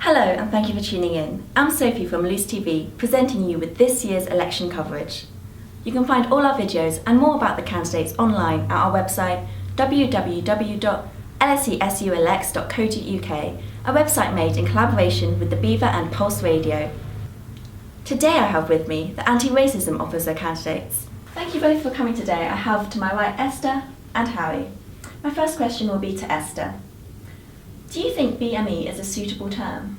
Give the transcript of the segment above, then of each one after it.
Hello and thank you for tuning in. I'm Sophie from Loose TV, presenting you with this year's election coverage. You can find all our videos and more about the candidates online at our website www.lsesuelects.co.uk, a website made in collaboration with the Beaver and Pulse Radio. Today I have with me the anti-racism officer candidates. Thank you both for coming today. I have to my right Esther and Harry. My first question will be to Esther. Do you think BME is a suitable term?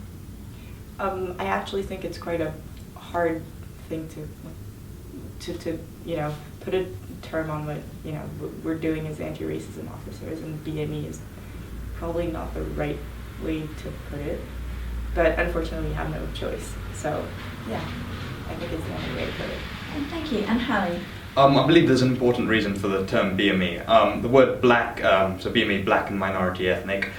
I actually think it's quite a hard thing to put a term on what we're doing as anti-racism officers, and BME is probably not the right way to put it. But unfortunately, we have no choice. So yeah, I think it's the only way to put it. And thank you. And Harry? I believe there's an important reason for the term BME. The word black, so BME, black and minority ethnic.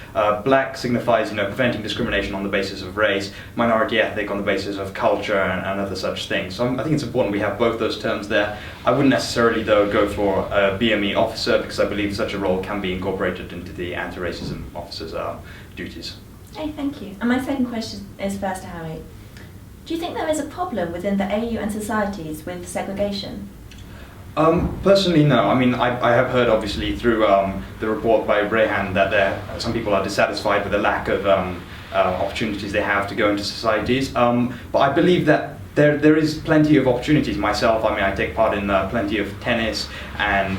Black signifies, preventing discrimination on the basis of race. Minority ethnic on the basis of culture and other such things. So I think it's important we have both those terms there. I wouldn't necessarily, though, go for a BME officer because I believe such a role can be incorporated into the anti-racism officer's duties. Hey, thank you. And my second question is first to Harry. Do you think there is a problem within the AU and societies with segregation? Personally, no. I mean, I have heard, obviously, through the report by Rehan that some people are dissatisfied with the lack of opportunities they have to go into societies. But I believe that there is plenty of opportunities. Myself, I take part in plenty of tennis, and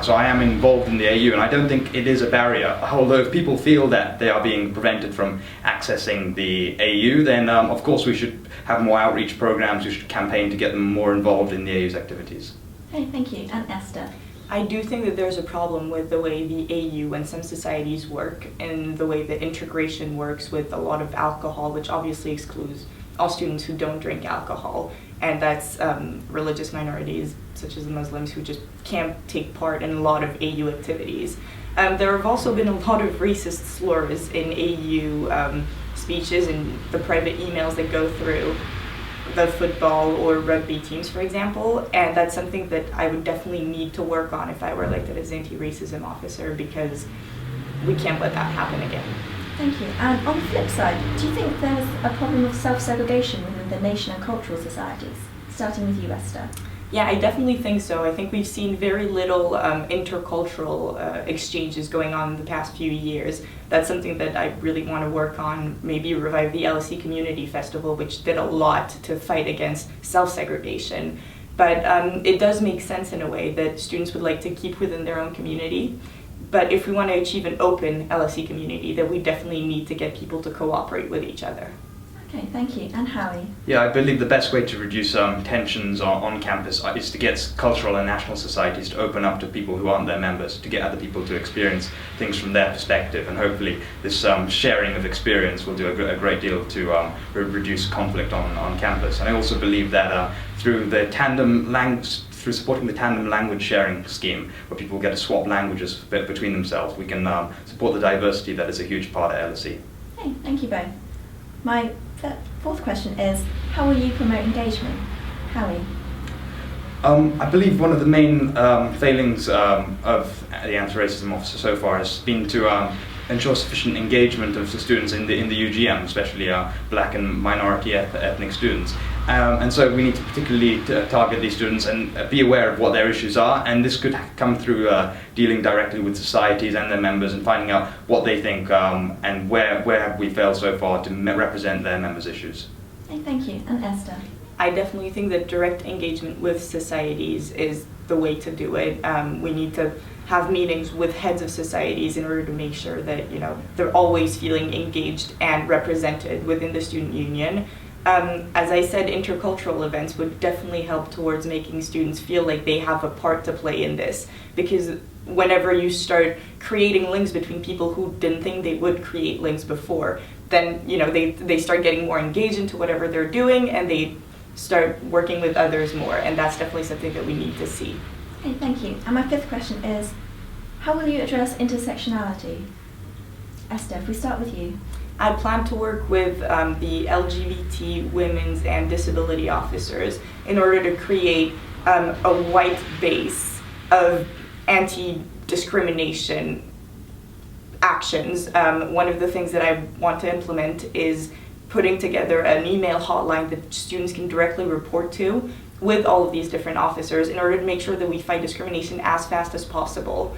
so I am involved in the AU, and I don't think it is a barrier. Although if people feel that they are being prevented from accessing the AU, then of course we should have more outreach programs, we should campaign to get them more involved in the AU's activities. Hey, thank you. And Esther? I do think that there's a problem with the way the AU and some societies work, and the way that integration works with a lot of alcohol, which obviously excludes all students who don't drink alcohol, and that's religious minorities such as the Muslims who just can't take part in a lot of AU activities. There have also been a lot of racist slurs in AU speeches and the private emails that go through the football or rugby teams, for example, and that's something that I would definitely need to work on if I were elected as anti-racism officer, because we can't let that happen again. Thank you. And on the flip side, do you think there's a problem of self-segregation within the nation and cultural societies? Starting with you, Esther. Yeah, I definitely think so. I think we've seen very little intercultural exchanges going on in the past few years. That's something that I really want to work on, maybe revive the LSE Community Festival, which did a lot to fight against self-segregation. But it does make sense in a way that students would like to keep within their own community. But if we want to achieve an open LSE community, then we definitely need to get people to cooperate with each other. Okay, thank you. And Harry? Yeah, I believe the best way to reduce tensions on campus is to get cultural and national societies to open up to people who aren't their members, to get other people to experience things from their perspective, and hopefully this sharing of experience will do a great deal to reduce conflict on campus. And I also believe that through supporting the tandem language sharing scheme, where people get to swap languages between themselves, we can support the diversity that is a huge part of LSE. Hey, thank you both. My fourth question is, how will you promote engagement? Harry? I believe one of the main failings of the anti-racism officer so far has been to ensure sufficient engagement of the students in the UGM, especially black and minority ethnic students. And so we need to particularly target these students and be aware of what their issues are, and this could come through dealing directly with societies and their members and finding out what they think and where have we failed so far to represent their members' issues. Hey, thank you. And Esther? I definitely think that direct engagement with societies is the way to do it. We need to have meetings with heads of societies in order to make sure that they're always feeling engaged and represented within the student union. As I said, intercultural events would definitely help towards making students feel like they have a part to play in this, because whenever you start creating links between people who didn't think they would create links before, then they start getting more engaged into whatever they're doing, and they start working with others more, and that's definitely something that we need to see. Hey, thank you. And my fifth question is, how will you address intersectionality? Esther, if we start with you. I plan to work with the LGBT, women's, and disability officers in order to create a white base of anti-discrimination actions. One of the things that I want to implement is putting together an email hotline that students can directly report to with all of these different officers in order to make sure that we fight discrimination as fast as possible.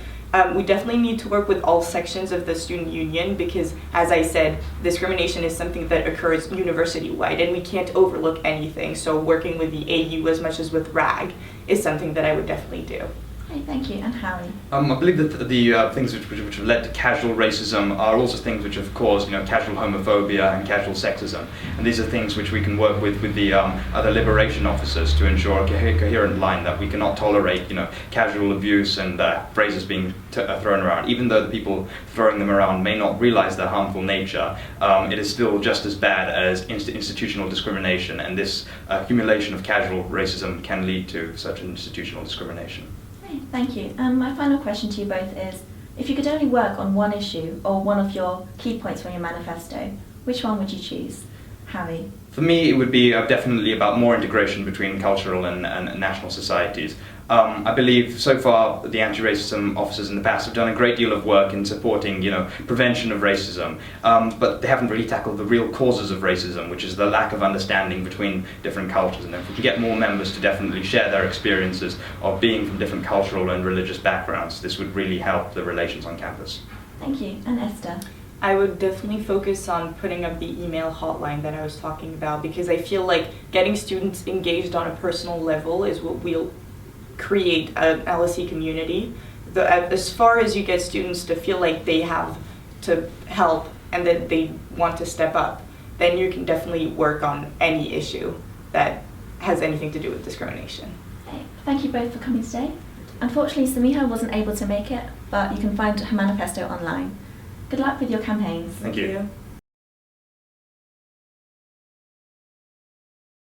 We definitely need to work with all sections of the student union because, as I said, discrimination is something that occurs university-wide and we can't overlook anything. So working with the AU as much as with RAG is something that I would definitely do. Okay, thank you. And Harry? I believe that the things which have led to casual racism are also things which have caused, casual homophobia and casual sexism. And these are things which we can work with the other liberation officers to ensure a coherent line that we cannot tolerate, casual abuse and phrases being thrown around. Even though the people throwing them around may not realize their harmful nature, it is still just as bad as institutional discrimination. And this accumulation of casual racism can lead to such institutional discrimination. Thank you. My final question to you both is, if you could only work on one issue or one of your key points from your manifesto, which one would you choose? Harry? For me, it would be definitely about more integration between cultural and national societies. I believe so far the anti-racism officers in the past have done a great deal of work in supporting, prevention of racism, but they haven't really tackled the real causes of racism, which is the lack of understanding between different cultures. And if we can get more members to definitely share their experiences of being from different cultural and religious backgrounds, this would really help the relations on campus. Thank you. And Esther? I would definitely focus on putting up the email hotline that I was talking about because I feel like getting students engaged on a personal level is what will create an LSE community. As far as you get students to feel like they have to help and that they want to step up, then you can definitely work on any issue that has anything to do with discrimination. Okay. Thank you both for coming today. Unfortunately, Samiha wasn't able to make it, but you can find her manifesto online. Good luck with your campaigns. Thank you.